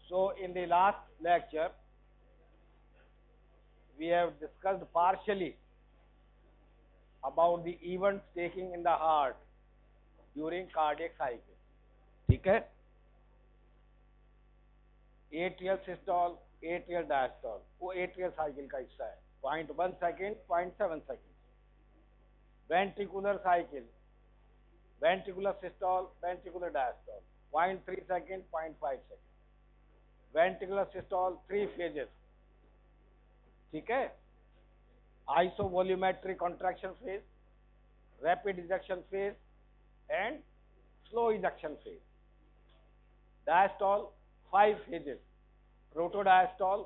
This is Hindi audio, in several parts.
So in the last lecture, we have discussed partially about the events taking in the heart during cardiac cycle. ठीक है? एट्रियल सिस्टोल, एट्रियल डायस्टोल, वो एट्रियल साइकिल का हिस्सा है. 0.1 second, 0.7 second. Ventricular cycle, ventricular systole, ventricular diastole, 0.3 second, 0.5 second. Ventricular systole 3 phases. ठीक है? Isovolumetric contraction phase, rapid ejection phase and slow ejection phase. Diastole 5 phases. Protodiastole,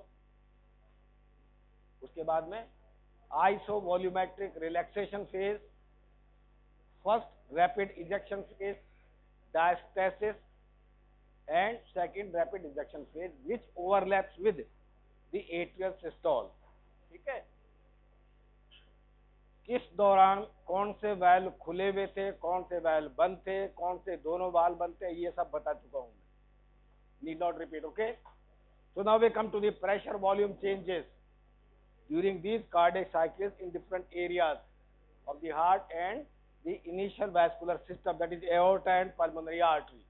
उसके बाद में isovolumetric relaxation phase, first rapid ejection phase, diastasis and second rapid ejection phase which overlaps with the atrial systole. ठीक है? किस दौरान कौन से वाल्व खुले हुए थे, कौन से वाल्व बंद थे, कौन से दोनों वाल्व बंद थे, ये सब बता चुका हूं मैं. Need not repeat. Okay, so now we come to the pressure volume changes during these cardiac cycles in different areas of the heart and the initial vascular system, that is aorta and pulmonary artery.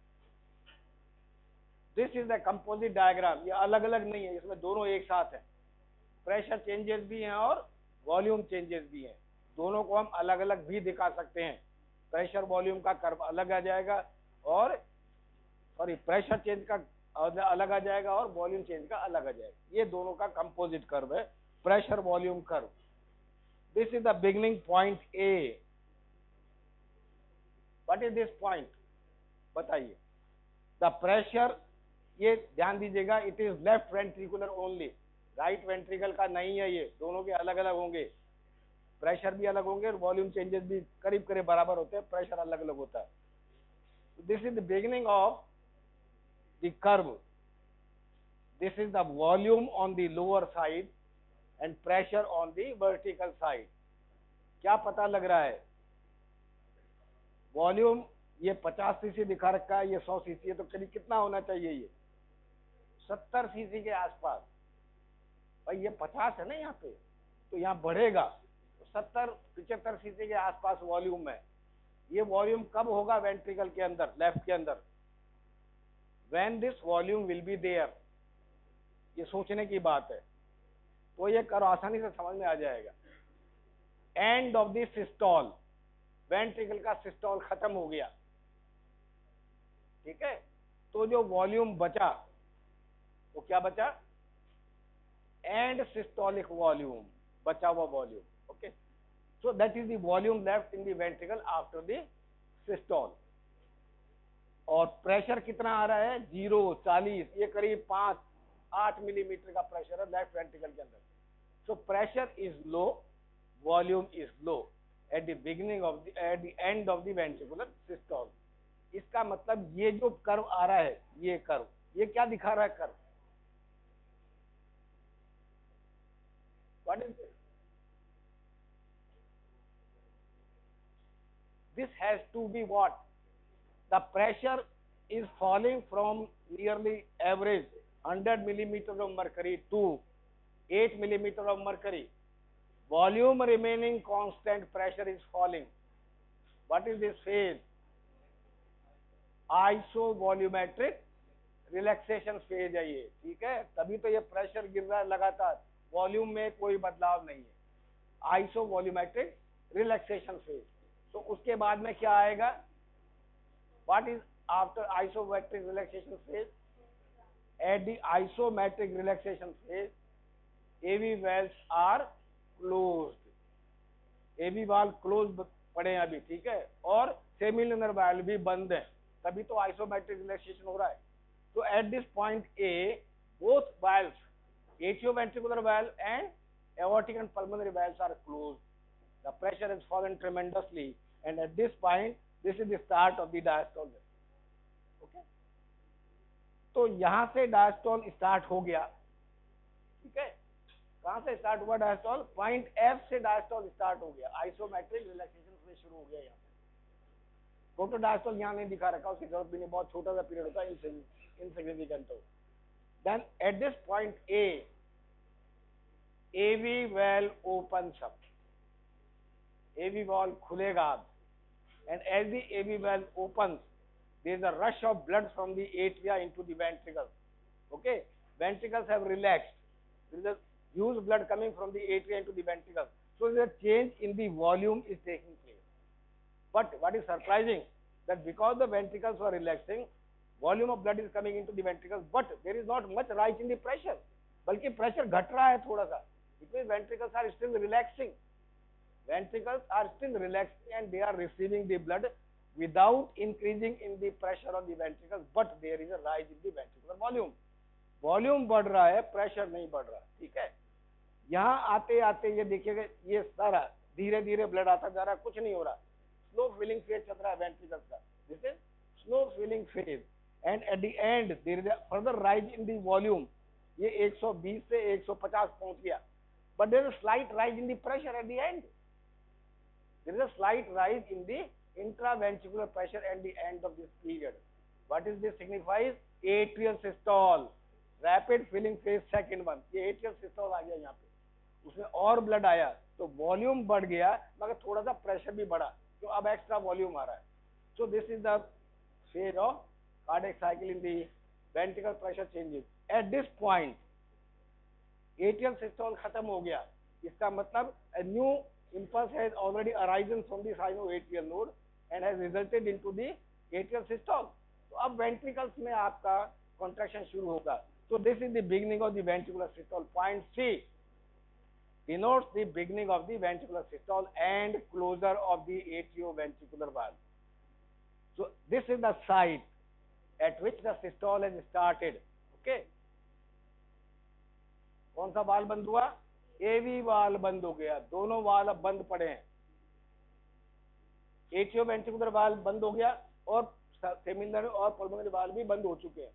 This is the composite diagram. ये अलग अलग नहीं है, इसमें दोनों एक साथ हैं. प्रेशर चेंजेस भी हैं और वॉल्यूम चेंजेस भी हैं. दोनों को हम अलग अलग भी दिखा सकते हैं. प्रेशर वॉल्यूम का कर्व अलग आ जाएगा और प्रेशर चेंज का अलग आ जाएगा और वॉल्यूम चेंज का अलग आ जाएगा. ये दोनों का कंपोजिट कर्व है, pressure volume curve. This is the beginning point A. What is this point, बताइए. द प्रेशर, ये ध्यान दीजिएगा, it is left ventricular only, right ventricle का नहीं है. ये दोनों के अलग अलग होंगे, प्रेशर भी अलग होंगे और वॉल्यूम चेंजेस भी करीब करीब बराबर होते हैं, प्रेशर अलग अलग होता है. This is the beginning of the curve. This is the volume on the lower side and pressure on the vertical side. क्या पता लग रहा है? वॉल्यूम ये 50 सीसी दिखा रखा है, ये 100 सीसी है, तो करीब कितना होना चाहिए? ये 70 सीसी के आसपास. भाई ये 50 है ना यहाँ पे, तो यहाँ बढ़ेगा तो 70-75 सीसी के आसपास वॉल्यूम है. ये वॉल्यूम कब होगा? वेंट्रिकल के अंदर, लेफ्ट के अंदर. when this volume will be there. ये सोचने की बात है, तो ये कर आसानी से समझ में आ जाएगा. End of the systole, ventricle का सिस्टोल खत्म हो गया. ठीक है? तो जो वॉल्यूम बचा वो क्या बचा? एंड सिस्टोलिक वॉल्यूम, बचा हुआ volume. Okay, so that is the volume left in the ventricle after the systole. और प्रेशर कितना आ रहा है? 0, 40. ये करीब 5-8 मिलीमीटर का प्रेशर है लेफ्ट वेंट्रिकल के अंदर. So pressure is low, volume is low at the beginning of the, eight the end of the ventricular systole. इसका मतलब ये जो कर्व आ रहा है, ये कर्व, ये क्या दिखा रहा है curve? What is this? This has to be what? The pressure is falling from nearly average 100 millimeters of mercury to 8 millimeters of mercury. Volume remaining constant, pressure is falling. What is this phase? Isovolumetric relaxation phase है ये. ठीक है? तभी तो ये प्रेशर गिर रहा है लगातार, वॉल्यूम में कोई बदलाव नहीं है. आइसोवॉल्यूमेट्रिक रिलैक्सेशन फेज. तो उसके बाद में क्या आएगा? What is after isometric relaxation phase? At the isometric relaxation phase, AV valves are closed. AV valve closed पड़े हैं अभी. ठीक है? और सेमिलुनर वाल्व भी बंद है, तभी तो isometric relaxation हो रहा है. So at this point A, both valves, atrioventricular valve and aortic and pulmonary valves are closed. The pressure has fallen tremendously, and at this point this is the start of the diastole. Okay, तो यहां से डायस्टोल स्टार्ट हो गया. ठीक है? कहां से स्टार्ट हुआ डायस्टोल? पॉइंट एफ से डायस्टोल स्टार्ट हो गया. आइसोमेट्रिक रिलैक्सेशन से शुरू हो गया. यहाँ पे प्रोटोडायस्टोल यहाँ नहीं दिखा रखा, उसकी जरूरत भी नहीं, बहुत छोटा सा पीरियड होता है, इनसिग्निफिकेंट हो. Then at this point A, AV valve opens up. AV valve खुलेगा अब. And as the AV valve opens, there is a rush of blood from the atria into the ventricles. Okay, ventricles have relaxed. There is a huge blood coming from the atria into the ventricles. So the change in the volume is taking place. But what is surprising, that because the ventricles were relaxing, volume of blood is coming into the ventricles, but there is not much rise in the pressure. बल्कि pressure घट रहा है थोड़ा सा. It means ventricles are still relaxing. Ventricles are still relaxing and they are receiving the blood without increasing in the pressure of the ventricles, but there is a rise in the ventricular volume. Volume बढ़ रहा है, pressure नहीं बढ़ रहा. ठीक है. यहाँ आते आते ये देखिएगा, ये सारा धीरे धीरे ब्लड आता जा रहा है, कुछ नहीं हो रहा. स्लो फिलिंग फेज चल रहा है वेंट्रिकल्स का. This is slow filling phase and at the end there is a further rise in the volume. ये 120 से 150 पहुंच गया, but there is a slight rise in the pressure at the end. There is a slight rise in the intraventricular pressure at the end of this period. What is this signifies? Atrial systole, rapid filling phase second one. ये atrial systole आ गया यहाँ पे, उसमें और ब्लड आया तो वॉल्यूम बढ़ गया, मगर थोड़ा सा प्रेशर भी बढ़ा, तो अब एक्स्ट्रा वॉल्यूम आ रहा है. सो this is the phase of cardiac cycle in the ventricle pressure changes. Eight this point atrial systole खत्म हो गया. इसका मतलब a new impulse has already arisen from the sinoatrial node and has resulted into the atrial systole. तो अब ventricles में आपका contraction शुरू होगा. So this is the beginning of the ventricular systole. Point C denotes the beginning of the ventricular systole and closure of the atrioventricular valve. So this is the site at which the systole has started. Okay. कौन सा वाल्व बंद हुआ? एवी वाल्व बंद हो गया. दोनों वाल्व अब बंद पड़े हैं. एट्रियोवेंट्रिकुलर वाल्व बंद हो गया और सेमिनरी और पल्मोनरी वाल्व भी बंद हो चुके हैं.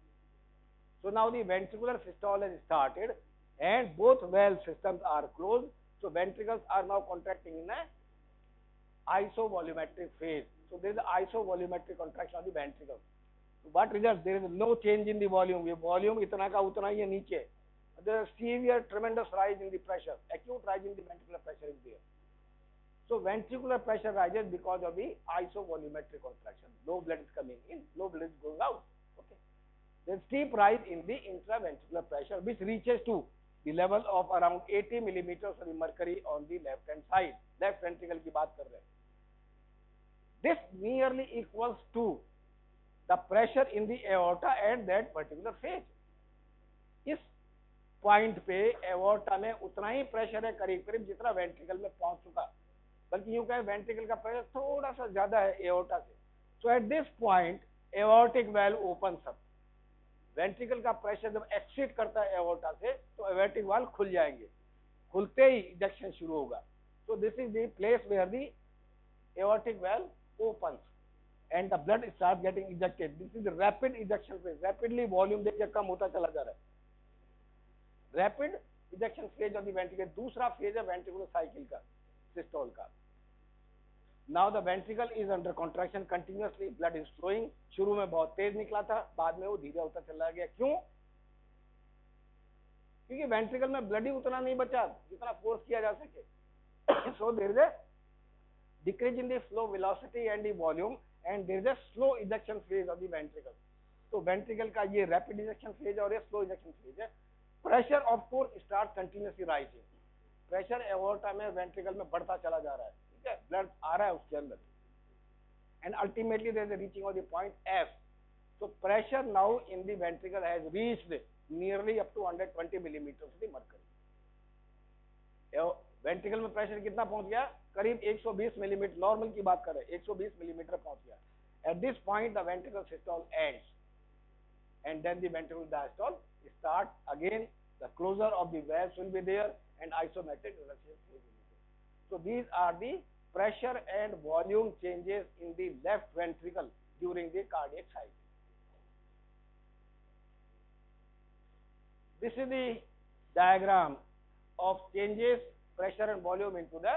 So now the ventricular systole has started and both valve systems are closed. So ventricles are now contracting in a isovolumetric phase. So there is an isovolumetric contraction of the ventricles. So what results? There is no change in the volume. ये volume इतना का उतना ही है नीचे. There is severe tremendous rise in the pressure. Acute rise in the ventricular pressure is there. So ventricular pressure rises because of the isovolumetric contraction. Low blood is coming in, low blood is going out. Okay. There is steep rise in the intraventricular pressure, which reaches to the level of around 80 millimeters of mercury on the left hand side. Left ventricle की बात कर रहे हैं. This nearly equals to the pressure in the aorta at that particular phase. इस पॉइंट पे एवोर्टा में उतना ही प्रेशर है करीब करीब जितना वेंट्रिकल में पहुंच चुका, बल्कि यूं कहें वेंट्रिकल का प्रेशर थोड़ा सा ज्यादा है एवोर्टा से. So at this point aortic valve opens up. Ventricle का प्रेशर जब एक्सीड करता है एवोर्टा से तो एवोर्टिक वाल्व खुल जाएंगे. खुलते ही इजेक्शन शुरू होगा. So this is the place where the aortic valve opens and the blood start getting ejected. This is rapid ejection phase. Rapidly volume देखिए कम होता चला जा रहा है. Rapid ejection phase of the ventricle. दूसरा फेज है वेंट्रिकुलर साइकिल का, सिस्टोल का. Now the ventricle is under contraction continuously. Blood is flowing. शुरू में बहुत तेज निकला था, बाद में वो धीरे होता चला गया. क्यों? क्योंकि वेंट्रिकल में ब्लड ही उतना नहीं बचा जितना फोर्स किया जा सके. So there is a decrease in the flow velocity and the volume and there is a slow ejection phase of the ventricle. तो वेंट्रिकल का ये रैपिड इजेक्शन फेज और ये स्लो इजेक्शन फेज है. Pressure of course start continuously rising. Pressure aorta में वेंट्रिकल में बढ़ता चला जा रहा है. ठीक है, ब्लड आ रहा है उसके अंदर and ultimately there is a reaching of the point F. So pressure now in the ventricle has reached nearly up to 120 millimeter the mercury. Ventricle में प्रेशर कितना पहुंच गया? करीब 120 मिलीमीटर. नॉर्मल की बात कर रहे हैं, 120 मिलीमीटर पहुंच गया. Eight this point the ventricle systole ends and then the ventricular diastole start again. The closure of the valves will be there and isometric relaxation will be there. So these are the pressure and volume changes in the left ventricle during the cardiac cycle. This is the diagram of changes pressure and volume into the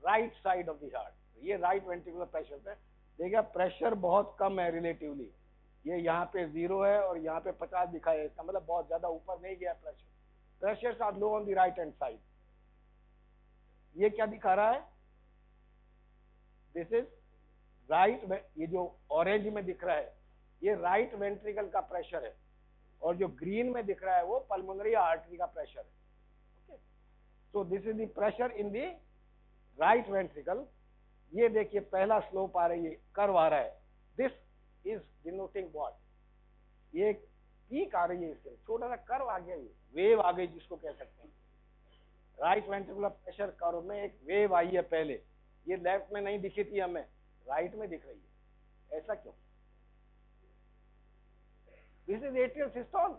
right side of the heart. ये right ventricular pressure है. देखिए प्रेशर बहुत कम है रिलेटिवली. ये यहाँ पे 0 है और यहाँ पे 50 दिखा है, इसका मतलब बहुत ज्यादा ऊपर नहीं गया pressure. Pressures are low on the right hand side. ये क्या दिखा रहा है? दिस इज राइट, ये जो ऑरेंज में दिख रहा है ये राइट वेंट्रिकल का प्रेशर है, और जो ग्रीन में दिख रहा है वो पल्मोनरी आर्टरी का प्रेशर है। Okay, so this is the pressure in the right ventricle. ये देखिए पहला स्लोप आ रही है, कर्व आ रहा है, दिस इज डिनोटिंग व्हाट? ये पीक आ रही है, इसके छोटा सा कर्व आ गया, ये वेव आ गई जिसको कह सकते हैं। राइट वेंट्रिकुलर प्रेशर कर्व में एक वेव आई है पहले, ये लेफ्ट में नहीं दिखी थी हमें, राइट में दिख रही है। ऐसा क्यों? This is atrial systole.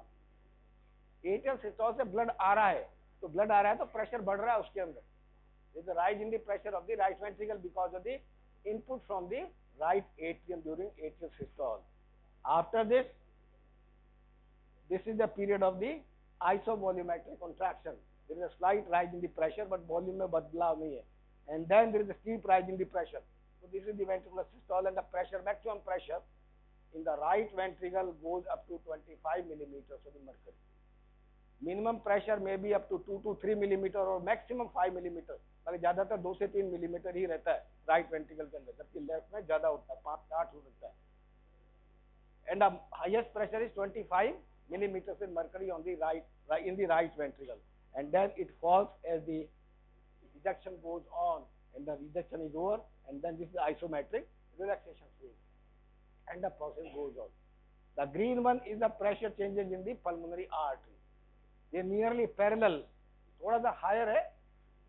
Atrial systole से ब्लड आ रहा है, तो ब्लड आ रहा है तो प्रेशर बढ़ रहा है उसके अंदर। There is a rise in the pressure of the right ventricle because of the input from the right atrium during atrial systole. After this, this is the period of the isovolumetric contraction. There is a slight rise in the pressure, but volume में बदलाव नहीं है. And then there is a steep rise in the pressure. So this is the ventricular systole, and the pressure, maximum pressure in the right ventricle goes up to 25 millimeters of the mercury. Minimum pressure में भी अप टू 2 to 3 मिलीमीटर और मैक्सिमम 5 मिलीमीटर, मतलब ज्यादातर 2 से 3 मिलीमीटर ही रहता है राइट वेंट्रिकल के अंदर, जबकि लेफ्ट में ज्यादा होता है, 5 से 8 हो सकता है। And highest pressure is 25 millimeters in mercury on the in the right ventricle, and then it falls as the ejection goes on, and the ejection is over, and then this is isometric relaxation phase, and the process goes on. The green one is the pressure changes in the pulmonary artery. They nearly parallel, थोड़ा सा higher है,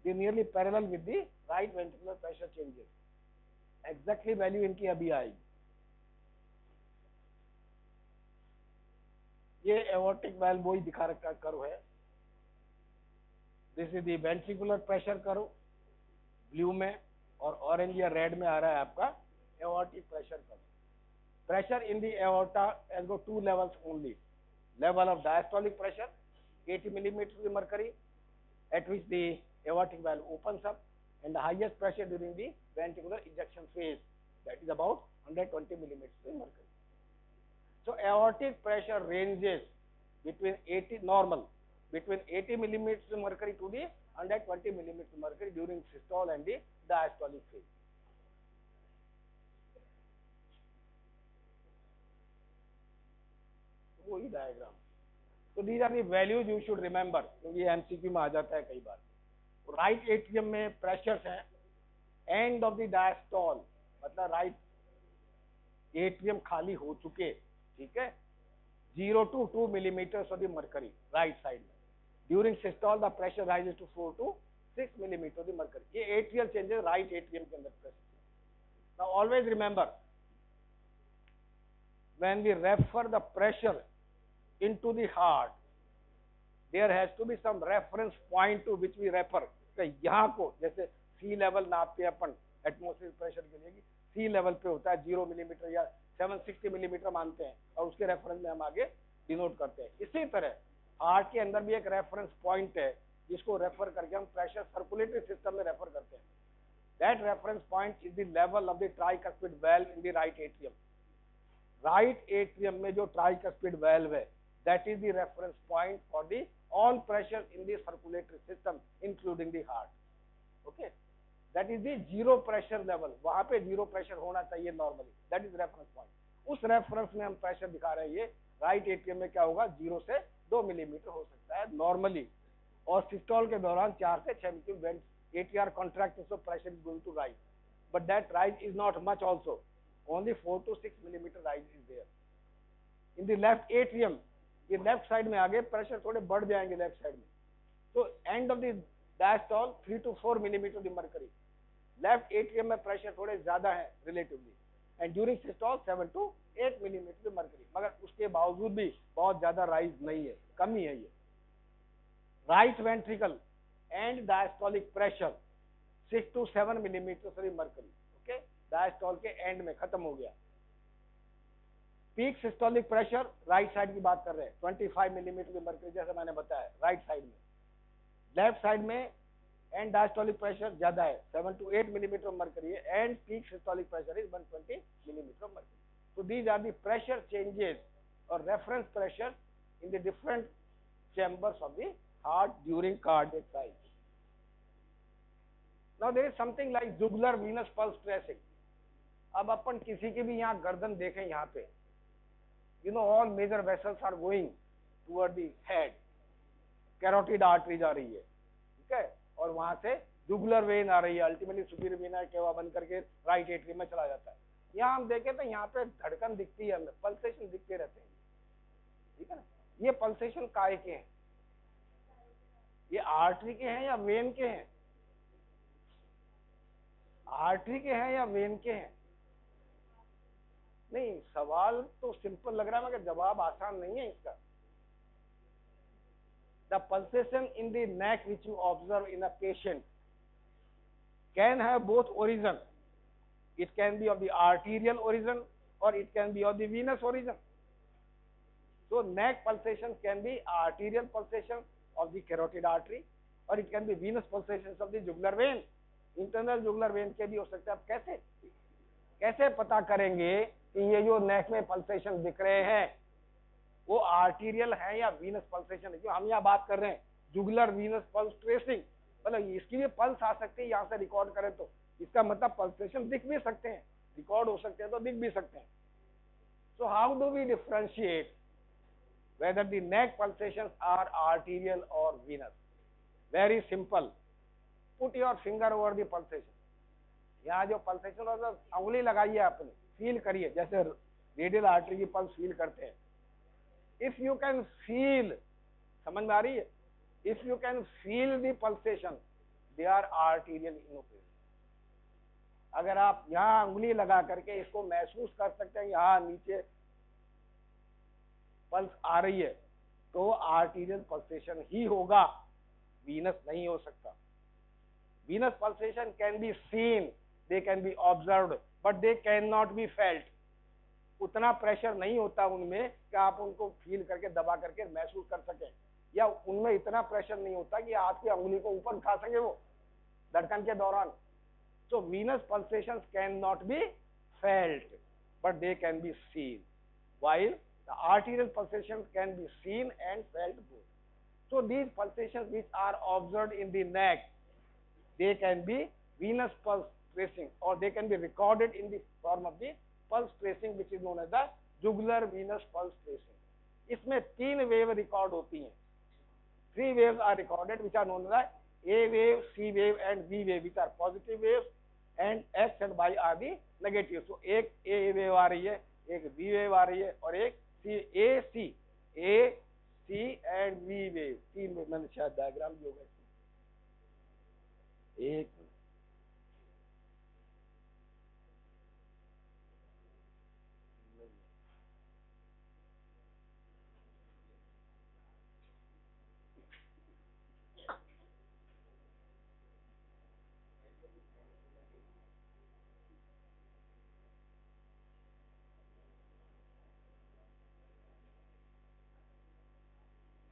they nearly parallel with the right ventricular pressure changes. Exactly value इनकी अभी आएगी। ये एओर्टिक वाल्व वही दिखा रखा कर्व है। This is the ventricular pressure curve blue में, और ऑरेंज या रेड में आ रहा है आपका aortic pressure curve. Pressure in the aorta has got 2 levels only. Level of diastolic pressure 80 millimeters of mercury, at which the aortic valve opens up, and the highest pressure during the ventricular ejection phase, that is about 120 millimeters of mercury. So aortic pressure ranges between 80 normal, between 80 millimeters of mercury to the 120 millimeters of mercury during systole and the diastolic phase. वही diagram. So these are the values you should remember, क्योंकि ये MCQ में आ जाता है कई बार। राइट एट्रियम में प्रेशर्स हैं, एंड ऑफ द डायस्टोल, मतलब राइट एट्रियम खाली हो चुके, ठीक है, 0 to 2 millimeters of the mercury right side में। During systole the pressure rises to 4 to 6 millimeters of the mercury। ये एट्रियल चेंजेस राइट एट्रियम के अंदर pressure. Now always remember, when we refer the pressure into the heart, there has to be some reference point to which we refer। तो यहाँ को जैसे सी लेवल नापते हैं अपन एटमॉस्फेयर प्रेशर के लिए, सी लेवल पे होता है 0 मिलीमीटर या 760 मिलीमीटर मानते हैं, और उसके रेफरेंस में हम आगे डिनोट करते हैं। इसी तरह हार्ट के अंदर भी एक रेफरेंस पॉइंट है जिसको रेफर करके हम प्रेशर सर्कुलेटरी सिस्टम में रेफर करते हैं। That reference point is the level of the tricuspid valve in the right atrium. Right atrium में जो ट्राइकस्पिड वाल्व है, that is the reference point for the all pressure in the circulatory system including the heart. Okay, that is the zero pressure level, वहां पे जीरो प्रेशर होना चाहिए normally, that is reference point। उस रेफरेंस में हम प्रेशर दिखा रहे हैं। ये राइट एट्रियम में क्या होगा, 0 से 2 मिलीमीटर हो सकता है नॉर्मली, और सिस्टोल के दौरान 4 से 6 millimetre. when ATR contracts, so pressure is going to rise, but that rise is not much also, only 4 to 6 millimeter rise is there। in the left atrium, ये लेफ्ट साइड में आगे प्रेशर थोड़े बढ़ जाएंगे लेफ्ट साइड में। तो end of the diastole 3 to 4 millimetre the mercury, left atrium में प्रेशर थोड़े ज्यादा है relatively, and during systole 7 to 8 millimetre the mercury, मगर उसके बावजूद भी बहुत ज्यादा राइज नहीं है, कमी है ये। Right ventricle and diastolic pressure 6 to 7 millimetre the mercury. Okay, diastole के एंड में खत्म हो गया। Peak systolic pressure right side की बात कर रहे हैं, 25 मिलीमीटर की मर्करी, जैसे मैंने बताया राइट साइड में। लेफ्ट साइड में एंड डायस्टोलिक प्रेशर ज्यादा है, 7 to 8 मिलीमीटर मर्करी है, and peak systolic pressure is 120 millimetre mercury. So these are the pressure changes or reference pressure in the different chambers of the heart during cardiac cycle. Now there is something like jugular venous pulse tracing. अब अपन किसी की भी यहाँ गर्दन देखें यहाँ पे, all major vessels are going toward the head, carotid arteries आ रही है, ठीक है, और वहां से जुगुलर वेन आ रही है, अल्टीमेटली सुपीरियर वेना केवा बन करके राइट एट्रियम में चला जाता है। यहाँ हम देखें तो यहाँ पे धड़कन दिखती है, पल्सेशन दिखते रहते हैं, ठीक है ना। ये पल्सेशन काय के हैं? ये आर्टरी के हैं या वेन के हैं? आर्टरी के हैं या वेन के हैं? नहीं, सवाल तो सिंपल लग रहा है मगर जवाब आसान नहीं है इसका। The pulsation in the neck which you observe in a patient can have both origin. It can be of the arterial origin or it can be of the venous origin. So neck pulsation can be arterial pulsation of the carotid artery or it can be venous pulsations of the jugular vein. Internal jugular vein के भी हो सकते हैं। अब कैसे पता करेंगे कि ये जो नेक में पल्सेशन दिख रहे हैं वो आर्टीरियल है या वीनस पल्सेशन है? क्यों हम यहाँ बात कर रहे हैं जुगुलर वीनस पल्स ट्रेसिंग, मतलब इसकी भी पल्स आ सकती है, यहाँ से रिकॉर्ड करें तो इसका मतलब पल्सेशन दिख भी सकते हैं, रिकॉर्ड हो सकते हैं तो दिख भी सकते हैं। So how do we differentiate whether the neck pulsations are arterial or venous? Very simple. Put your finger over the pulsation. यहाँ जो पल्सेशन होता है अंगुली लगाइए, आपने फील करिए जैसे रेडियल आर्टरी की पल्स फील करते हैं। इफ यू कैन फील, समझ में आ रही है? If you can feel the pulsation they are arterial इनोपेशन। अगर आप यहाँ अंगुली लगा करके इसको महसूस कर सकते हैं यहाँ नीचे पल्स आ रही है तो आर्टीरियल पल्सेशन ही होगा, वीनस नहीं हो सकता। Venus pulsation can be seen, they can be observed, but they can not be felt. उतना प्रेशर नहीं होता उनमें कि आप उनको फील करके दबा करके महसूस कर सकें, या उनमें इतना प्रेशर नहीं होता कि आपकी अंगुली को ऊपर उठा सके वो धड़कन के दौरान। So venous pulsations cannot be felt, but they can be seen, while the arterial pulsations can be seen and felt both. So these pulsations which are observed in the neck, they can be venous pulse tracing, or they can be recorded in the form of the pulse tracing, which is known as the jugular venous pulse tracing. इसमें 3 वेव रिकॉर्ड होती हैं। 3 waves are recorded, which are known as A wave, C wave, and V wave, which are positive waves, and X and Y are the negative. So एक A wave आ रही है, एक V wave आ रही है, और एक A C and V wave। 3 में मैंने शायद डायग्राम भी होगा इसमें। एक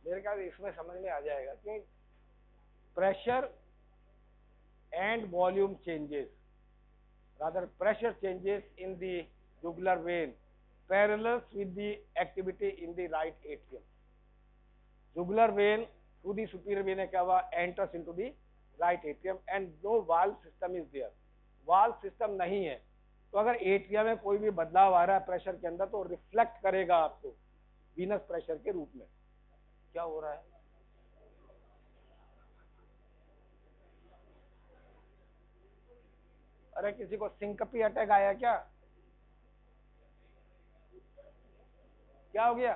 मेरे ख्याल इसमें समझ में आ जाएगा कि pressure and volume changes, rather pressure changes in the jugular vein parallels with the activity in the right atrium. Jugular vein through the superior vena cava enters into the right atrium and no valve system is there. valve system नहीं है तो अगर एट्रियम में कोई भी बदलाव आ रहा है प्रेशर के अंदर तो रिफ्लेक्ट करेगा आपको वीनस प्रेशर के रूप में। क्या हो रहा है? अरे किसी को सिंकपी अटैक आया क्या? क्या हो गया?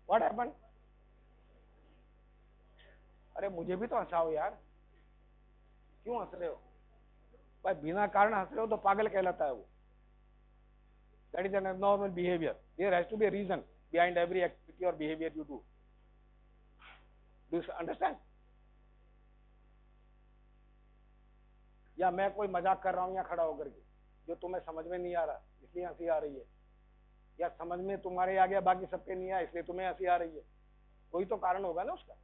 What happened? अरे मुझे भी तो हंसाओ यार, क्यों हंस रहे हो भाई? बिना कारण हंस रहे हो तो पागल कहलाता है वो। That is an abnormal behaviour. There has to be a reason behind every activity or behavior you do. Do you understand? या मैं कोई मजाक कर रहा हूं यहाँ खड़ा होकर के जो तुम्हें समझ में नहीं आ रहा इसलिए हंसी आ रही है, या समझ में तुम्हारे आ गया बाकी सबके नहीं आया इसलिए तुम्हें हंसी आ रही है? कोई तो कारण होगा ना उसका।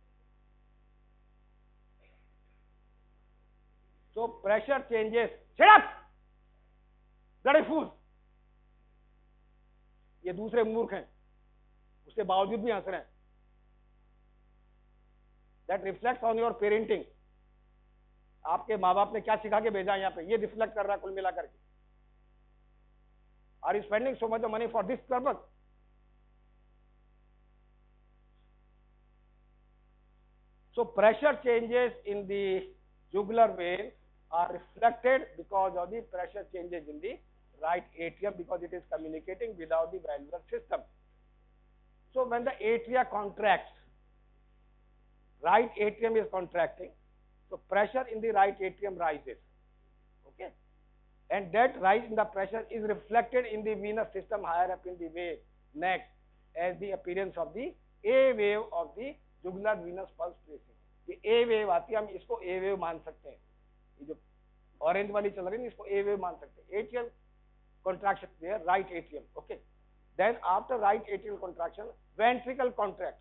So pressure changes, shut up bloody fool, ये दूसरे मूर्ख हैं, उसके बावजूद भी हंस रहे हैं। That reflects on your parenting. आपके माँ बाप ने क्या सिखा के भेजा यहाँ पे, ये रिफ्लेक्ट कर रहा है कुल मिला करके। Are you spending so much money for this purpose? So pressure changes in the jugular vein are reflected because of the pressure changes in the right atrium, because it is communicating without the valvular system. So when the atria contracts, right atrium is contracting, so pressure in the right atrium rises, okay, and that rise in the pressure is reflected in the venous system higher up in the vein neck as the appearance of the A wave of the jugular Venus pulse tracing. ये ए वेव आती है, हम इसको ए वेव मान सकते हैं। ये जो ऑरेंज वाली चल रही है इसको ए वेव मान सकते हैं। Atrial contraction there, right atrium, okay. Then after right atrial contraction ventricle contract.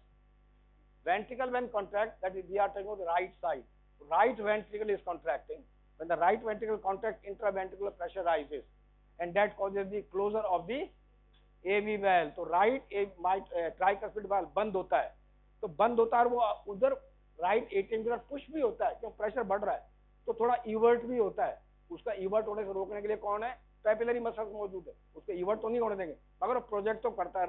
Ventricle when contract, that is we are talking about the right side. Right ventricle is contracting. When the right ventricle contracts, intraventricular pressure rises, and that causes the closure of the AV valve. तो right tricuspid valve बंद होता है, तो बंद होता है और वो उधर राइट एट्रियम की तरफ पुश भी होता है, क्यों प्रेशर बढ़ रहा है, तो थोड़ा इवर्ट भी होता है। उसका इवर्ट होने से रोकने के लिए कौन है, पैपिलरी मसल्स मौजूद है, उसको इवर्ट तो नहीं होने देंगे, मगर प्रोजेक्ट तो करता है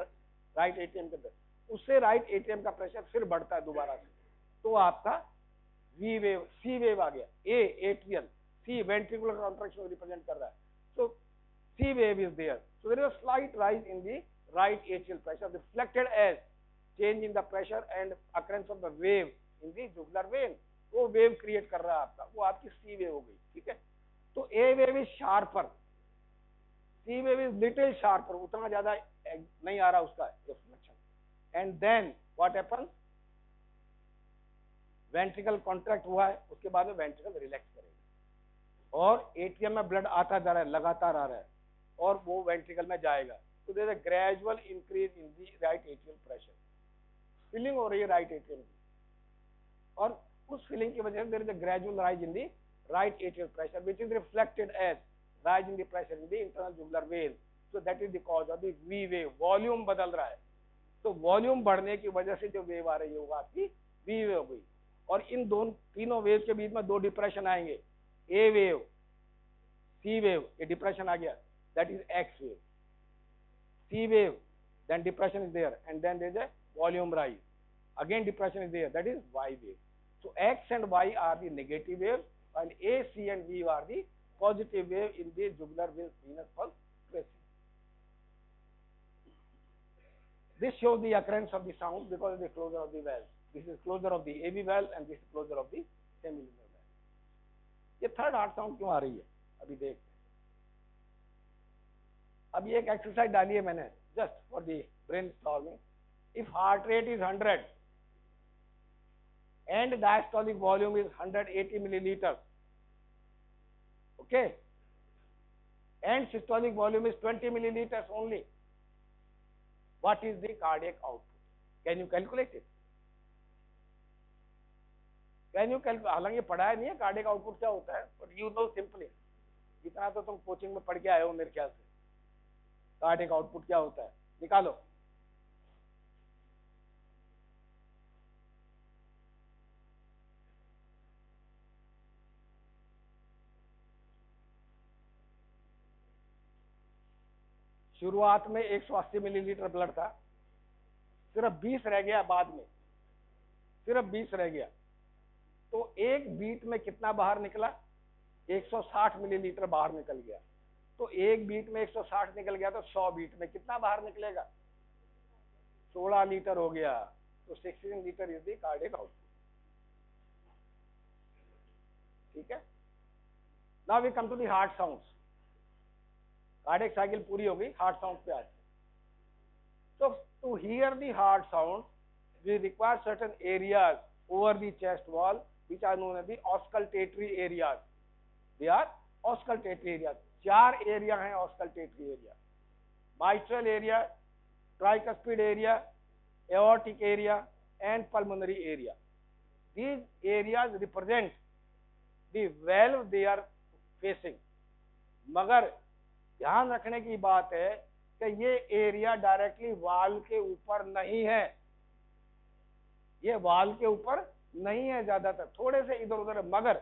राइट एट्रियम के अंदर, उससे राइट एट्रियम का प्रेशर फिर बढ़ता है दोबारा से। तो आपका वी वेव, सी वेव आ गया। A atrial, C ventricular contraction represent कर रहा है, तो C wave is there. So there is a slight rise in the right atrial pressure reflected as change in the pressure and occurrence of the wave in the jugular vein. वो वेव क्रिएट कर रहा है आपका, वो आपकी सी वेव हो गई, ठीक है। तो A wave is sharper, C wave is little sharper, उतना ज्यादा नहीं आ रहा उसका reflection. And then what happens, ventricle contract हुआ है, उसके बाद में वेंट्रिकल रिलैक्स करेगा और एट्रियम में ब्लड आता जा रहा है, लगातार आ रहा है और वो वेंट्रिकल में जाएगा। तो there is a gradual increase in the right atrial pressure, filling हो रही है राइट एट्रियम की, और उस फिलिंग की वजह से there is a gradual rise in the right atrial pressure which is reflected as rise in the pressure in the internal jugular vein. So that is the cause of the V wave. Volume बदल रहा है, तो वॉल्यूम बढ़ने की वजह से जो वेव आ रही है वो आपकी वी वेव हुई। और इन तीनों वेव के बीच में दो डिप्रेशन आएंगे, ए वेव, सी वेव, ये डिप्रेशन आ गया, that is X wave. C wave, then depression is there, and then there is a volume rise, again depression is there, that is Y wave. So X and Y are the negative waves, while A, C and V are the positive wave in the jugular venous pulse tracing. This shows the occurrence of the sound because of the closure of the valve. This is closure of the AV valve and this is closure of the semilunar valve. ये थर्ड हार्ट साउंड क्यों आ रही है, अभी देखते हैं। अभी एक एक्सरसाइज डाली है मैंने just for the brainstorming. If heart rate is 100 and diastolic volume is 180 milliliters, okay, and systolic volume is 20 milliliters only, what is the cardiac output? Can you calculate it? Can you calculate? हालांकि पढ़ाया नहीं है कार्डियक आउटपुट क्या होता है, but you know simply, इतना तो तुम कोचिंग में पढ़ के आए हो मेरे ख्याल से। कार्डियक आउटपुट क्या होता है निकालो। शुरुआत में 180 मिलीलीटर ब्लड था, सिर्फ 20 रह गया, बाद में सिर्फ 20 रह गया, तो एक बीट में कितना बाहर निकला, 160 मिलीलीटर बाहर निकल गया। तो एक बीट में 160 निकल गया, तो 100 बीट में कितना बाहर निकलेगा, 16 लीटर हो गया। तो 16 litre is the cardiac output, ठीक है। Now we come to the heart sounds. Cardiac cycle पूरी हो गई, हार्ट साउंड पे आते हैं। So to hear the heart sound, we require certain areas over the chest wall, which are known as the auscultatory areas. They are auscultatory areas. 4 area हैं auscultatory area: mitral area, tricuspid area, aortic area, and pulmonary area. These areas represent the valve they are facing. मगर ध्यान रखने की बात है कि ये एरिया डायरेक्टली वाल के ऊपर नहीं है, ये वाल के ऊपर नहीं है, ज्यादातर थोड़े से इधर उधर, मगर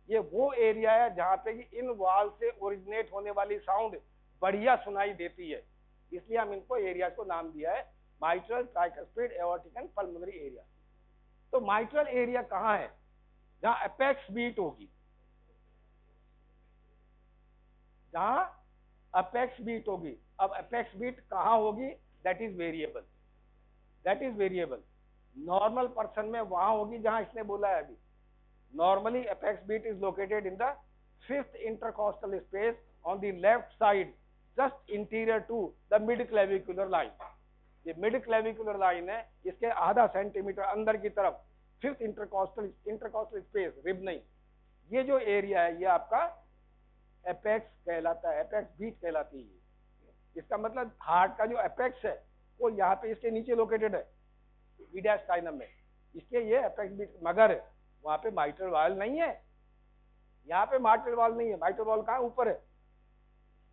ये वो एरिया है जहां पे कि इन वाल से ओरिजिनेट होने वाली साउंड बढ़िया सुनाई देती है, इसलिए हम इनको एरिया को नाम दिया है mitral, tricuspid, aortic and pulmonary area. तो माइट्रल एरिया कहाँ है? जहां अपेक्स बीट होगी, जहां अपेक्स बीट होगी। अब अपेक्स बीट कहाँ होगी? That is variable, that is variable. Normal person में वहां होगी जहां इसने बोला है अभी। Normally apex beat is located in the 5th intercostal space on the left side just interior to the mid clavicular line. ये मिड क्लेविकुलर लाइन है, इसके आधा सेंटीमीटर अंदर की तरफ 5th इंटरकॉस्टल स्पेस, रिब नहीं। ये जो एरिया है ये आपका एपेक्स कहलाता है, एपेक्स बीट कहलाती है। इसका मतलब हार्ट का जो एपेक्स है वो यहाँ पे इसके नीचे लोकेटेड है, मीडियास्टाइनम में, इसलिए ये एपेक्स बीट। मगर वहां पे माइट्रल वाल नहीं है, यहाँ पे माइट्रल वाल नहीं है। माइट्रल वाल कहाँ? ऊपर है,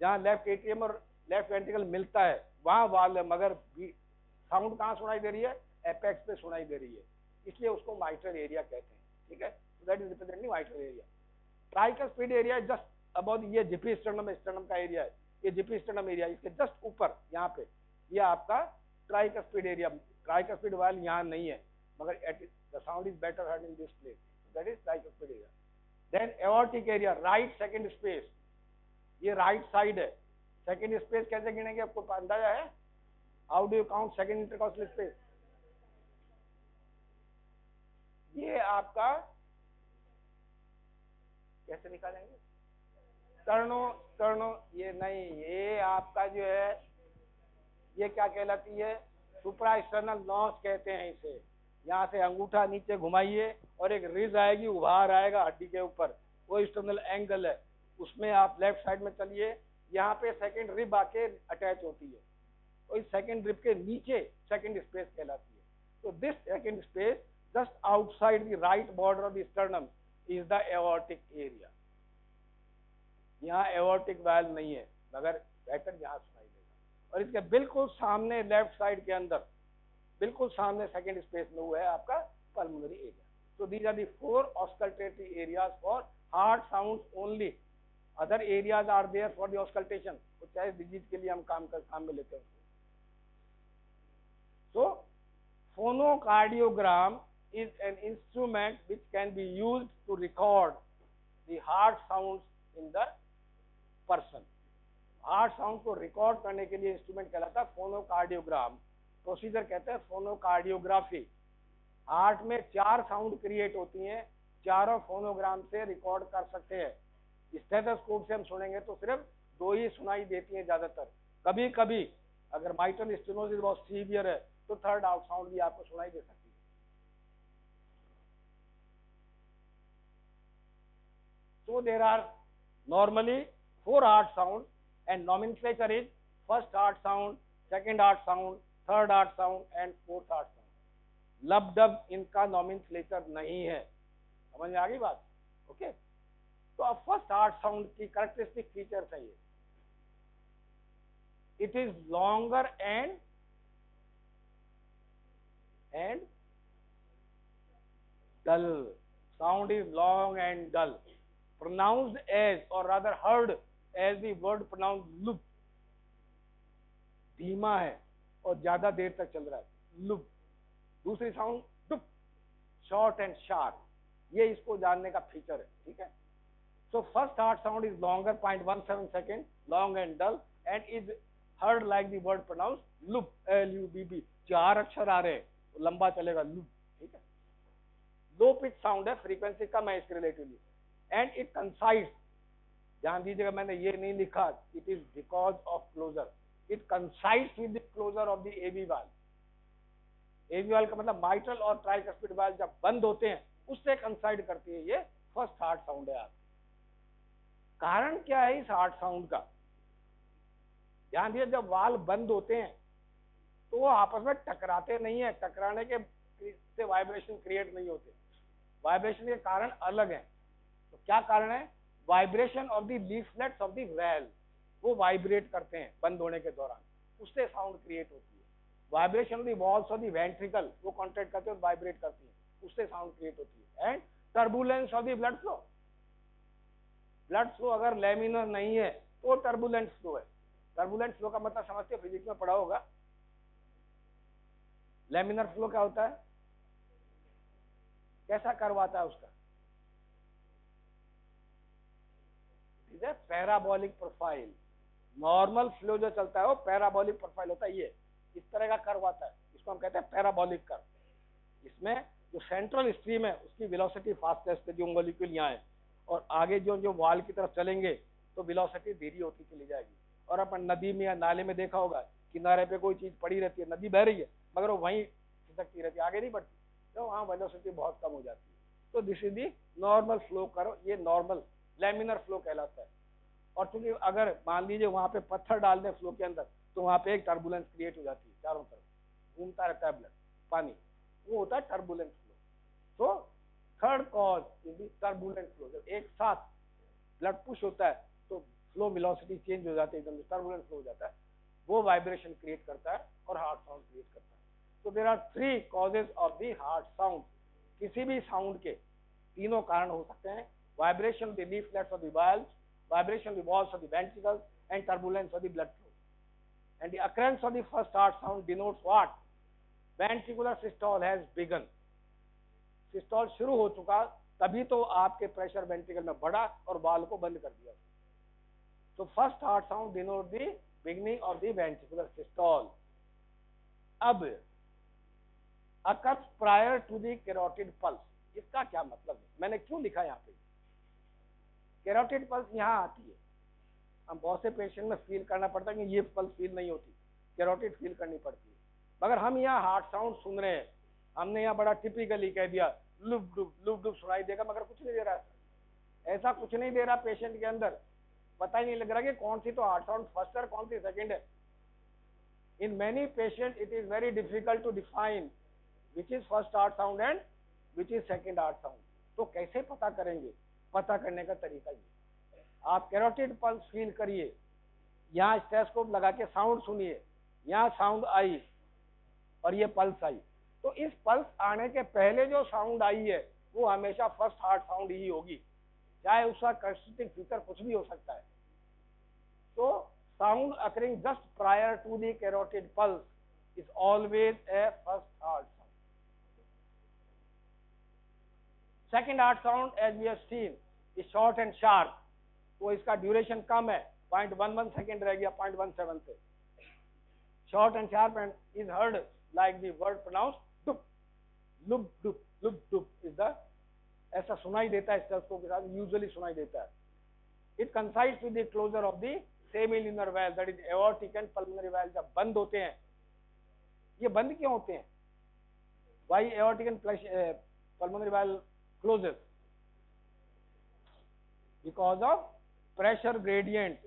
जहाँ लेफ्ट एट्रियम और लेफ्ट वेंट्रिकल मिलता है वहां वाल है, मगर साउंड कहाँ सुनाई दे रही है? एपेक्स पे सुनाई दे रही है, इसलिए उसको माइट्रल एरिया कहते हैं। ठीक है, that is representing mitral area. Tricuspid area just about, ये जिपी स्टर्नम, स्टर्नम का एरिया है, ये जिपी स्टर्नम एरिया, इसके जस्ट ऊपर यहाँ पे ये आपका ट्राइकस्पिड एरिया। ट्राइकस्पिड वाल यहाँ नहीं है, मगर the sound is better heard in this place, that is tricuspid area. Then aortic area, right second space, ये राइट साइड है। सेकंड स्पेस कैसे गिनेंगे, आपको अंदाजा है? How do you count second intercostal space? ये आपका कैसे निकालेंगे? स्टर्नो, ये नहीं, ये आपका जो है ये क्या कहलाती है? सुप्रा स्टर्नल नॉच कहते हैं इसे। यहाँ से अंगूठा नीचे घुमाइए और एक रिज आएगी, उभार आएगा हड्डी के ऊपर, वो स्टर्नल एंगल है। उसमें आप लेफ्ट साइड में चलिए, यहाँ पे सेकंड रिब आके अटैच होती है, और इस सेकंड रिब के नीचे सेकंड स्पेस कहलाती है। तो this second space just outside the right border of the sternum is the aortic area. यहाँ एओर्टिक वाल्व नहीं है, मगर बेहतर यहाँ सुनाई देगा। और इसके बिल्कुल सामने लेफ्ट साइड के अंदर, बिल्कुल सामने सेकंड स्पेस में हुआ है आपका pulmonary area. So these are the 4 auscultatory areas for heart sounds only. Other areas are there for the auscultation. तो चाहे डिजीज के लिए हम काम में लेते हैं उसको। So phonocardiogram is an instrument which can be used to record the heart sounds in the person. Heart sound को रिकॉर्ड करने के लिए इंस्ट्रूमेंट कहलाता है फोनोकार्डियोग्राम। प्रोसीजर कहते हैं फोनोकार्डियोग्राफी। हार्ट में 4 साउंड क्रिएट होती हैं, चारों फोनोग्राम से रिकॉर्ड कर सकते हैं। स्टेथोस्कोप से हम सुनेंगे तो सिर्फ 2 ही सुनाई देती हैं ज्यादातर। कभी कभी अगर माइट्रल स्टेनोसिस बहुत सीवियर है तो थर्ड आउट साउंड भी आपको सुनाई दे सकती है। So there are normally 4 heart sound and nomenclature is first heart sound, second heart sound, third heart sound and fourth heart sound। लब डब इनका नॉमेनक्लेचर नहीं है, समझ में आ गई बात? ओके, तो अब फर्स्ट हार्ट साउंड की कैरेक्टरिस्टिक फीचर्स है ये। It is longer and dull. Sound is long and dull, pronounced as or rather heard as the word pronounced loop। धीमा है और ज्यादा देर तक चल रहा है, लुप। दूसरी साउंड डुप, शॉर्ट एंड शार्प। ये इसको जानने का फीचर है, ठीक है। So first heart sound is longer 0.17 second, long and dull and is heard like the word pronounced loop, L-U-B-B। 4 अक्षर आ रहे हैं तो लंबा चलेगा, लुप, ठीक है। लो पिच साउंड है, फ्रीक्वेंसी कम है इसके रिलेटिवली, एंड इट कंसाइड्स। ध्यान दीजिएगा, मैंने ये नहीं लिखा it is because of closure, it coincides with the closure of the AV valve. AV valve का मतलब माइट्रल और ट्राइकस्पिड वाल्व जब बंद होते हैं उससे कंसाइड करती है। ये फर्स्ट हार्ट साउंड है आप। कारण क्या है इस हार्ट साउंड का? ध्यान दिए, जब वाल्व बंद होते हैं तो वो आपस में टकराते नहीं है, टकराने के से वाइब्रेशन क्रिएट नहीं होते। वाइब्रेशन के कारण अलग है। तो क्या कारण है? Vibration of the leaflets of the valve, वो वाइब्रेट करते हैं बंद होने के दौरान। उससे साउंड क्रिएट होती है। Vibration of the walls of the ventricle, वो कॉन्ट्रैक्ट करते हैं और वाइब्रेट करती है, उससे साउंड क्रिएट होती है। And turbulence of the blood flow, blood flow अगर लैमिनर नहीं है तो टर्बुलेंट फ्लो है। टर्बुलेंट फ्लो का मतलब समझते हो, फिजिक्स में पढ़ा होगा। लैमिनर फ्लो क्या होता है, कैसा कर्व आता है उसका, ठीक है, पैराबोलिक प्रोफाइल। नॉर्मल फ्लो जो चलता है वो पैराबोलिक प्रोफाइल होता है, ये इस तरह का कर्व आता है, इसको हम कहते हैं पैराबोलिक कर्व। इसमें जो सेंट्रल स्ट्रीम है उसकी वेलोसिटी फास्टेस्ट है, जो मॉलिक्यूल यहाँ है, और आगे जो जो वॉल की तरफ चलेंगे तो वेलोसिटी धीरे होती चली जाएगी। और अपन नदी में या नाले में देखा होगा, किनारे पे कोई चीज पड़ी रहती है, नदी बह रही है मगर वो वहीं खिसकती रहती है, आगे नहीं बढ़ती, तो वहाँ वेलोसिटी बहुत कम हो जाती है। तो this is the normal flow curve, ये नॉर्मल लैमिनर फ्लो कहलाता है। और चूंकि अगर मान लीजिए वहां पे पत्थर डाल दें फ्लो के अंदर, तो वहां पे एक टर्बुलेंस क्रिएट हो जाती है, चारों तरफ घूमता रहता है ब्लड पानी, वो होता है टर्बुलेंस फ्लो। तो third cause is turbulent flow. जब एक साथ ब्लड पुश होता है तो फ्लो वेलोसिटी चेंज हो जाती है, एकदम टर्बुलेंट फ्लो हो जाता है, वो वाइब्रेशन क्रिएट करता है और हार्ट साउंड क्रिएट करता है। तो there are 3 causes of the heart sound. किसी भी साउंड के तीनों कारण हो सकते हैं, vibration of the leaflets of the valves, vibration of the walls of the ventricles, and turbulence of the blood flow. And the occurrence of the first heart sound denotes what? Ventricular systole has begun. Systole शुरू हो चुका, तभी तो आपके प्रेशर वेंट्रिकल में बढ़ा और वाल्व को बंद कर दिया। तो first heart sound denote the beginning of the ventricular systole. अब occurs prior to the carotid pulse, इसका क्या मतलब है, मैंने क्यों लिखा यहाँ पे? कैरोटिड पल्स यहाँ आती है, हम बहुत से पेशेंट में फील करना पड़ता है कि ये पल्स फील नहीं होती, कैरोटिड फील करनी पड़ती है। मगर हम यहाँ हार्ट साउंड सुन रहे हैं, हमने यहाँ बड़ा टिपिकली कह दिया लुप डुप सुनाई देगा, मगर कुछ नहीं दे रहा है, ऐसा कुछ नहीं दे रहा पेशेंट के अंदर, पता ही नहीं लग रहा कि कौन सी तो हार्ट साउंड फर्स्ट है कौन सी सेकेंड है। In many patient it is very difficult to define which is first heart sound and which is second heart sound. तो कैसे पता करेंगे? पता करने का तरीका ये, आप कैरोटिड पल्स फील करिए, यहाँ स्टेथोस्कोप लगा के साउंड सुनिए, यहाँ साउंड आई और ये पल्स आई, तो इस पल्स आने के पहले जो साउंड आई है वो हमेशा फर्स्ट हार्ट साउंड ही होगी, चाहे उसका कंस्टिट्यूटिव फीचर कुछ भी हो सकता है। तो sound occurring just prior to the carotid pulse is always a first heart sound. Second heart sound as we have seen is short and sharp, तो इसका ड्यूरेशन कम है, 0.11 सेकेंड रह गया 0.17 से। Short and sharp and is heard like the word pronounced dup, lub dup is the, ऐसा सुनाई देता है स्टेथोस्कोप के साथ, यूजुअली सुनाई देता है। It coincides with the closure of the semilunar valve, that is aortic and pulmonary valve जब बंद होते हैं। ये बंद क्यों होते हैं? Why aortic and pulmonary valve closes? Because of pressure gradient.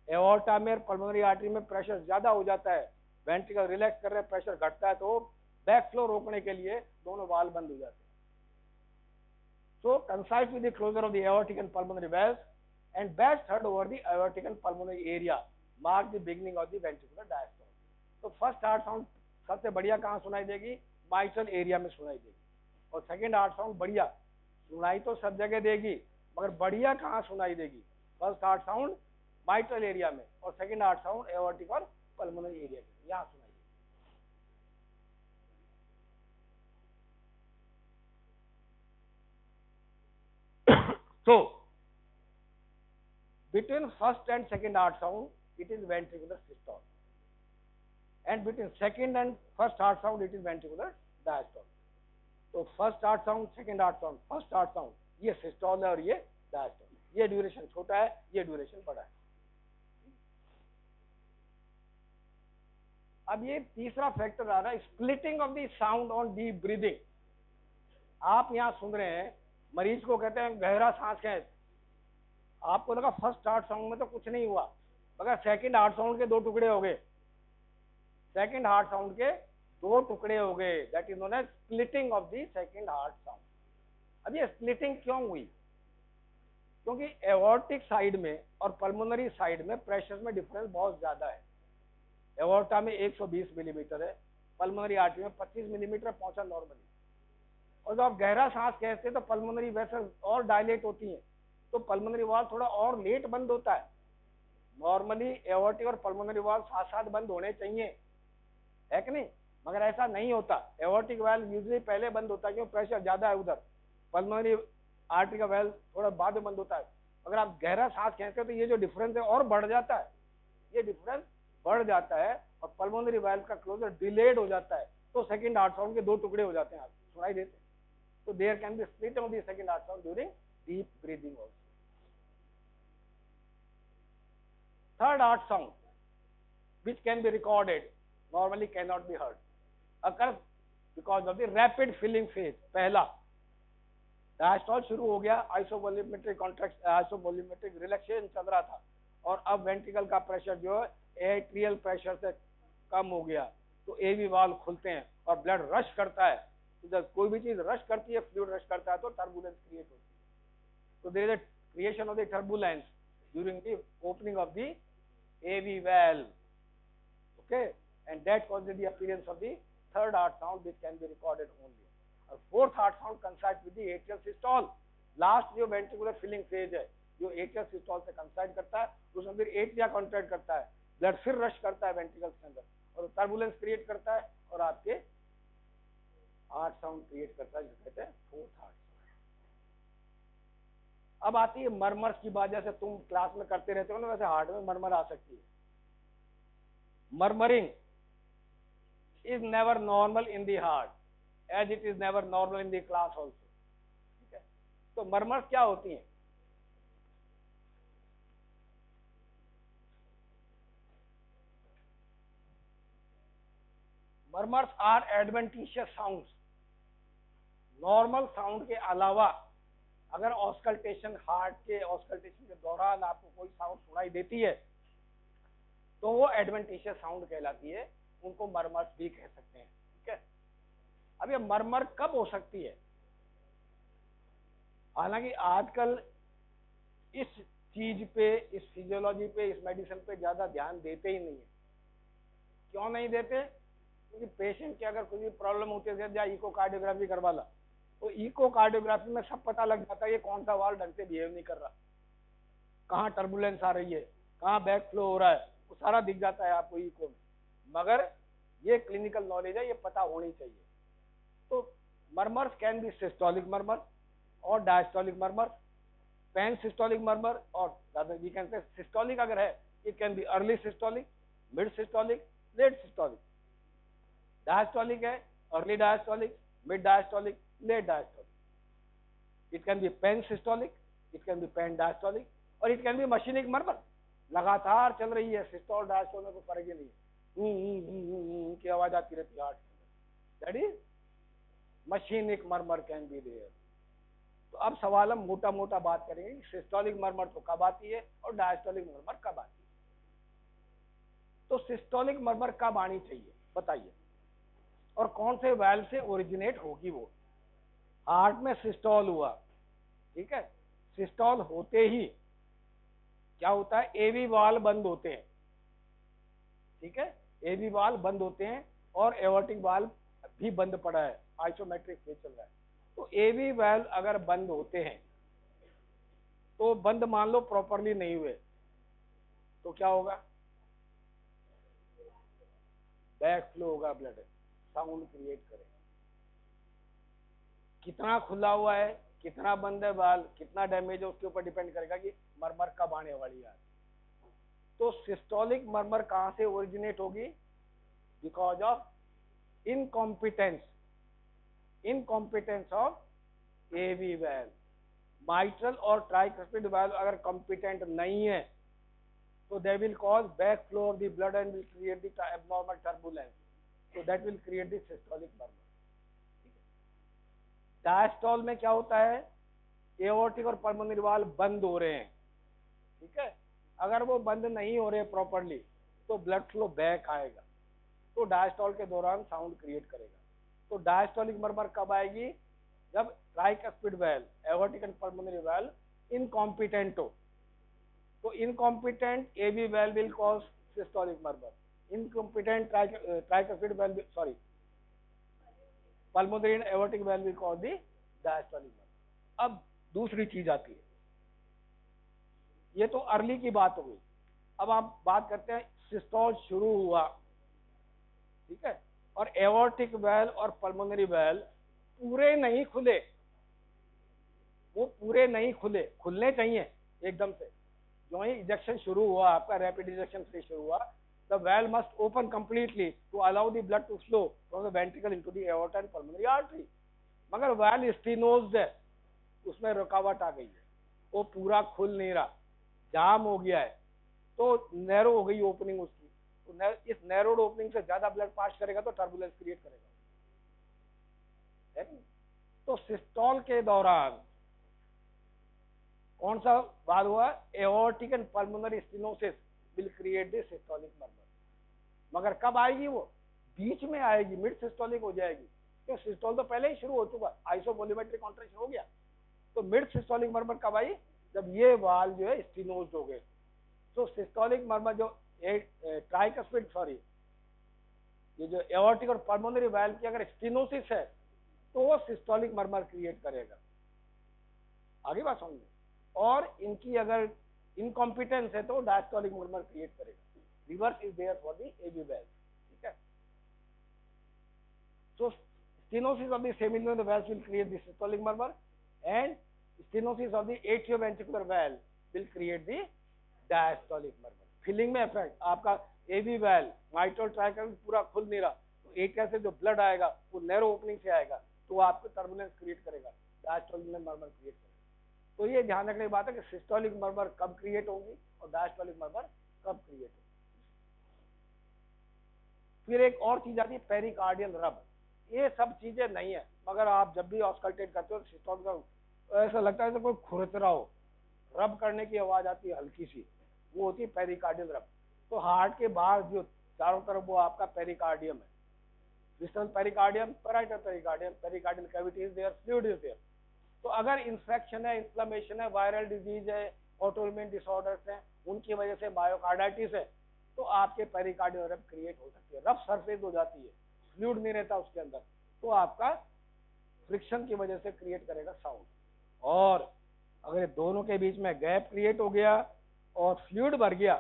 Aorta में, पल्मोनरी आर्टरी में प्रेशर ज्यादा हो जाता है, वेंट्रिकल रिलैक्स कर रहे हैं, प्रेशर घटता है, तो बैक फ्लो रोकने के लिए दोनों वाल्व बंद हो जाते हैं। So coincides with the closure of the aortic and pulmonary valves and best heard over the aortic and pulmonary area mark the beginning of the ventricular diastole. तो फर्स्ट हार्ट साउंड सबसे बढ़िया कहाँ सुनाई देगी? माइट्रल एरिया में सुनाई देगी। और सेकेंड हार्ट साउंड बढ़िया सुनाई तो सब जगह देगी, मगर बढ़िया कहाँ सुनाई देगी? First heart sound mitral area में, और सेकेंड हार्ट साउंड एओर्टिक और पल्मोनरी एरिया में, यहाँ सुनाई देगी। So between first and second heart sound it is ventricular systole, and between second and first heart sound it is ventricular diastole. तो first heart sound, second heart sound, first heart sound, ये सिस्टोल है और ये डायस्टोल। ये ड्यूरेशन छोटा है, ये ड्यूरेशन बड़ा है। अब ये तीसरा फैक्टर आ रहा है, splitting of the sound on deep breathing. आप यहाँ सुन रहे हैं, मरीज को कहते हैं गहरा सांस खें, आपको लगा फर्स्ट हार्ट साउंड में तो कुछ नहीं हुआ, मगर सेकेंड हार्ट साउंड के 2 टुकड़े हो गए, सेकेंड हार्ट साउंड के 2 टुकड़े हो गए, that is known as splitting of the second heart sound. अब ये स्प्लिटिंग क्यों हुई? क्योंकि एओर्टिक साइड में और पल्मोनरी साइड में प्रेशर में डिफरेंस बहुत ज्यादा है। एओर्टा में 120 मिलीमीटर है, पल्मोनरी आर्टरी में 25 मिलीमीटर पहुंचा नॉर्मली। और जब आप गहरा सांस खेलते हैं तो पल्मोनरी वेसल और डायलेट होती हैं, तो पल्मोनरी वाल्व थोड़ा और लेट बंद होता है। नॉर्मली एओर्टिक और पल्मोनरी वाल्व साथ साथ बंद होने चाहिए, है कि नहीं, मगर ऐसा नहीं होता। एओर्टिक वाल्व यूजुअली पहले बंद होता है क्योंकि प्रेशर ज्यादा है उधर, पल्मोनरी आर्टरी का वाल्व थोड़ा बाद में बंद होता है। अगर आप गहरा सांस खींचते हैं तो ये जो डिफरेंस है और बढ़ जाता है, ये डिफरेंस बढ़ जाता है और पल्मोनरी वाल्व का क्लोजर डिलेड हो जाता है, तो सेकंड हार्ट साउंड के दो टुकड़े हो जाते हैं, आप सुनाई देते हैं। तो there can be split of the second heart sound during deep breathing also. Third heart sound which can be recorded normally cannot be heard occurs because of the rapid filling phase। पहला, डायस्टॉल शुरू हो गया, आइसोवॉल्यूमेट्रिक कॉन्ट्रैक्शन, आइसोवॉल्यूमेट्रिक रिलैक्सेशन चल रहा था और अब वेंट्रिकल का प्रेशर जो है एट्रियल प्रेशर से कम हो गया, तो एवी वाल्व खुलते हैं और ब्लड रश करता है। तो जब कोई भी चीज रश करती है, फ्लूइड रश करता है, तो टर्बुलेंस क्रिएट होती है। तो there is a creation of the turbulence during the opening of the AV valve, okay, and that causes the appearance of the third heart sound which can be recorded only। और fourth heart sound coincides with the atrial systole। Last जो ventricular filling phase है, जो atrial systole से coincide करता है, उसमें फिर एट्रिया कॉन्ट्रैक्ट करता है, ब्लड फिर रश करता है वेंट्रिकल्स के अंदर और टर्बुलेंस क्रिएट करता है और आपके हार्ट साउंड क्रिएट करता है, जिसे कहते हैं फोर्थ हार्ट साउंड। अब आती है मरमर्स की बात, जैसे तुम क्लास में करते रहते हो ना, वैसे हार्ट में मरमर आ सकती है। Murmuring is never normal in the heart as it is never normal in the class also। ठीक है, तो murmurs क्या होती हैं? Murmurs are adventitious sounds। Normal sound के अलावा अगर ऑस्कल्टेशन, हार्ट के ऑस्कल्टेशन के दौरान आपको कोई साउंड सुनाई देती है तो वो एडवेंटिशियस साउंड कहलाती है, उनको मरमर्स भी कह सकते हैं। ठीक है, अब ये मरमर कब हो सकती है? हालांकि आजकल इस चीज पे, इस फिजियोलॉजी पे, इस मेडिसिन पे ज्यादा ध्यान देते ही नहीं है। क्यों नहीं देते? क्योंकि पेशेंट की अगर कोई भी प्रॉब्लम होती है, जैसे इकोकार्डियोग्राफी करवा ला, तो इकोकार्डियोग्राफी में सब पता लग जाता है ये कौन सा वाल्व ढंग से बिहेव नहीं कर रहा, कहाँ टर्बुलेंस आ रही है, कहाँ बैक फ्लो हो रहा है, वो सारा दिख जाता है आपको इको में। मगर ये क्लिनिकल नॉलेज है, ये पता होनी चाहिए। तो murmurs can be systolic murmur और diastolic murmur, pan systolic murmur, और वी कैन से सिस्टोलिक अगर है, it can be early systolic, mid systolic, late systolic. Diastolic है early diastolic, mid diastolic, late diastolic. It can be pan systolic, it can be pan diastolic, और it can be machinic murmur, लगातार चल रही है, सिस्टोल डायस्टोल में कोई फर्क ही नहीं है, की आवाज आती रहती है हार्ट में, that is machinic murmur can be there. तो अब सवाल हम मोटा मोटा बात करेंगे कि सिस्टोलिक मरमर तो कब आती है और डायस्टोलिक मरमर कब आती है। तो सिस्टोलिक मरमर कब आनी चाहिए बताइए, और कौन से वाल्व से ओरिजिनेट होगी वो? हार्ट में सिस्टोल हुआ, ठीक है, सिस्टोल होते ही क्या होता है, एवी वाल्व बंद होते हैं। ठीक है, एवी वाल्व बंद होते हैं और एओर्टिक वाल्व भी बंद पड़ा है, आइसोमेट्रिक फेज चल रहा है। तो एवी वाल्व अगर बंद होते हैं तो बंद मान लो प्रॉपरली नहीं हुए तो क्या होगा, बैक फ्लो होगा, ब्लड साउंड क्रिएट करेगा। कितना खुला हुआ है, कितना बंद है वाल्व, कितना डैमेज है, उसके ऊपर डिपेंड करेगा कि मरमर कब आने वाली है। तो सिस्टोलिक मरमर कहां से ओरिजिनेट होगी? Because of incompetence of AV valve. Mitral और ट्राइकस्पिड वाल्व अगर कॉम्पिटेंट नहीं है तो they will cause back flow of the blood and will create the abnormal turbulence, so that will create the systolic murmur। Diastole में क्या होता है, एओर्टिक और पल्मोनरी वाल्व बंद हो रहे हैं, ठीक है, अगर वो बंद नहीं हो रहे प्रॉपरली तो ब्लड फ्लो बैक आएगा, तो डायस्टोल के दौरान साउंड क्रिएट करेगा। तो डायस्टोलिक मरमर कब आएगी? जब tricuspid valve, aortic and pulmonary valve incompetent हो। तो incompetent AV valve will cause systolic murmur, incompetent tricuspid valve, sorry, pulmonary and aortic valve will cause the diastolic murmur. अब दूसरी चीज आती है, ये तो अर्ली की बात हो गई। अब आप बात करते हैं सिस्टोल शुरू हुआ, ठीक है, और एओर्टिक वेल और पल्मोनरी वेल पूरे नहीं खुले, वो पूरे नहीं खुले, खुलने चाहिए एकदम से। जो ही इजेक्शन शुरू हुआ, आपका रैपिड इजेक्शन से शुरू हुआ, the valve must open completely to allow the blood to flow from the ventricle into the aorta and pulmonary artery. मगर वेल स्टीनोज्ड है, उसमें रुकावट आ गई है, वो पूरा खुल नहीं रहा, जाम हो गया है, तो नैरो हो गई ओपनिंग उसकी। तो इस नैरोड ओपनिंग से ज्यादा ब्लड पास करेगा तो टर्बुलेंस क्रिएट करेगा, है? तो सिस्टोल के दौरान कौन सा बात हुआ? Aortic and pulmonary stenosis will create the systolic murmur. मगर कब आएगी वो? बीच में आएगी, मिड सिस्टोलिक हो जाएगी। तो सिस्टोल तो पहले ही शुरू हो चुका, आइसोवॉल्यूमेट्रिक कॉन्ट्रैक्शन हो गया। तो मिड सिस्टोलिक मर्मर कब आई? जब ये वाल जो है स्टेनोज्ड हो गए। तो सिस्टोलिक मर्मर जो ट्राइकस्पिड, सॉरी, ये जो एओर्टिक और पल्मोनरी वाल्व की अगर स्टेनोसिस है तो वो सिस्टोलिक मर्मर क्रिएट करेगा। आगे बात समझ। और इनकी अगर इनकॉम्पिटेंस है तो डायस्टोलिक मर्मर क्रिएट करेगा। Reverse is there for the AV valve, ठीक है। So stenosis of the semilunar valves will create the systolic murmur, and stenosis of the atrioventricular valve will create the diastolic murmur. Filling में इफेक्ट, आपका एबी वाल्व माइट्रल ट्राइकल पूरा खुल नहीं रहा, तो एट्रिया से जो ब्लड आएगा वो नैरो ओपनिंग से आएगा, तो आपको टर्बुलेंस क्रिएट करेगा, डायस्टोलिक मर्मर क्रिएट करेगा। तो ये ध्यान रखने की बात है कि सिस्टोलिक मर्मर कब क्रिएट होंगी और डायस्टोलिक मर्मर कब क्रिएट होगी। फिर एक और चीज आती है पेरिकार्डियल रब। ये सब चीजें नहीं है, मगर आप जब भी ऑस्कल्टेट करते हो सिस्टोल का ऐसा लगता है तो कोई खुरच रहा हो, रब करने की आवाज आती है हल्की सी, वो होती है पेरिकार्डियल रब। तो हार्ट के बाहर जो चारों तरफ वो आपका पेरिकार्डियम है, distal pericardium, parietal pericardium, pericardial cavity is there, fluid is there. तो अगर इन्फेक्शन है, इन्फ्लेमेशन है, वायरल डिजीज है, ऑटोइम्यून डिसऑर्डर्स हैं, उनकी वजह से मायोकार्डाइटिस है, तो आपके पेरिकार्डियल रब क्रिएट हो सकती है। रब सरफेस हो जाती है, फ्लूइड नहीं रहता उसके अंदर, तो आपका फ्रिक्शन की वजह से क्रिएट करेगा साउंड। और अगर दोनों के बीच में गैप क्रिएट हो गया और फ्लूइड भर गया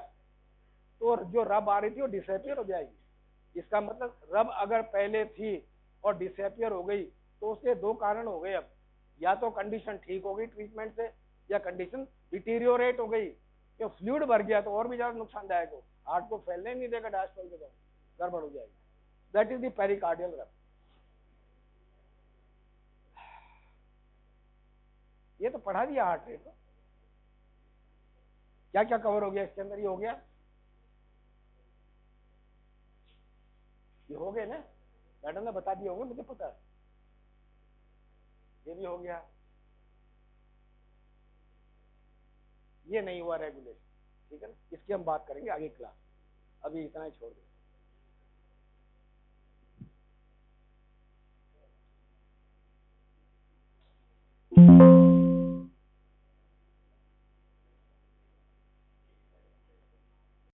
तो जो रब आ रही थी वो डिसअपियर हो जाएगी। इसका मतलब रब अगर पहले थी और डिसअपियर हो गई तो उसके दो कारण हो गए। अब या तो कंडीशन ठीक हो गई ट्रीटमेंट से, या कंडीशन डिटीरियोरेट हो गई, कि फ्लूइड भर गया तो और भी ज्यादा नुकसानदायक हो, हार्ट को फैलने नहीं देगा, डायस्टोल के दौरान गड़बड़ हो जाएगी। दैट इज द पेरिकार्डियल रब। ये तो पढ़ा दिया हार्ट रेट, क्या क्या कवर हो गया इसके अंदर? ये हो गया, ये हो गए ना, मैडम ने बता दिए होंगे, मुझे पता है। ये भी हो गया, ये नहीं हुआ रेगुलेशन, ठीक है ना, इसकी हम बात करेंगे आगे क्लास, अभी इतना ही छोड़ दें।